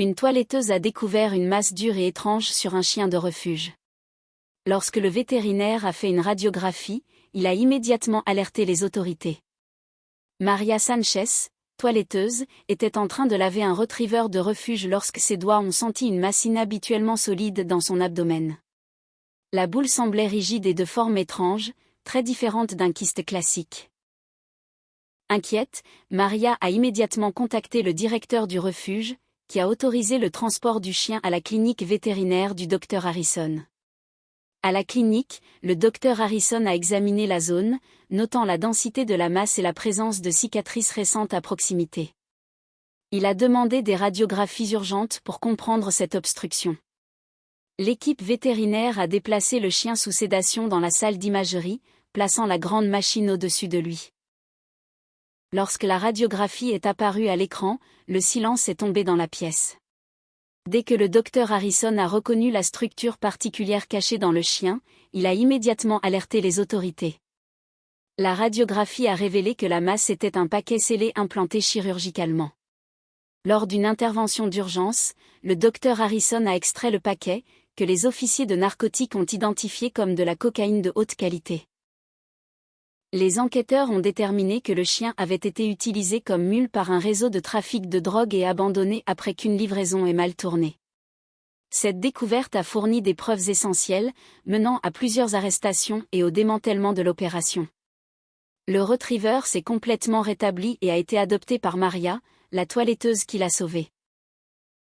Une toiletteuse a découvert une masse dure et étrange sur un chien de refuge. Lorsque le vétérinaire a fait une radiographie, il a immédiatement alerté les autorités. Maria Sanchez, toiletteuse, était en train de laver un retriever de refuge lorsque ses doigts ont senti une masse inhabituellement solide dans son abdomen. La boule semblait rigide et de forme étrange, très différente d'un kyste classique. Inquiète, Maria a immédiatement contacté le directeur du refuge, qui a autorisé le transport du chien à la clinique vétérinaire du Dr Harrison. À la clinique, le Dr Harrison a examiné la zone, notant la densité de la masse et la présence de cicatrices récentes à proximité. Il a demandé des radiographies urgentes pour comprendre cette obstruction. L'équipe vétérinaire a déplacé le chien sous sédation dans la salle d'imagerie, plaçant la grande machine au-dessus de lui. Lorsque la radiographie est apparue à l'écran, le silence est tombé dans la pièce. Dès que le docteur Harrison a reconnu la structure particulière cachée dans le chien, il a immédiatement alerté les autorités. La radiographie a révélé que la masse était un paquet scellé implanté chirurgicalement. Lors d'une intervention d'urgence, le docteur Harrison a extrait le paquet, que les officiers de narcotiques ont identifié comme de la cocaïne de haute qualité. Les enquêteurs ont déterminé que le chien avait été utilisé comme mule par un réseau de trafic de drogue et abandonné après qu'une livraison ait mal tourné. Cette découverte a fourni des preuves essentielles, menant à plusieurs arrestations et au démantèlement de l'opération. Le retriever s'est complètement rétabli et a été adopté par Maria, la toiletteuse qui l'a sauvé.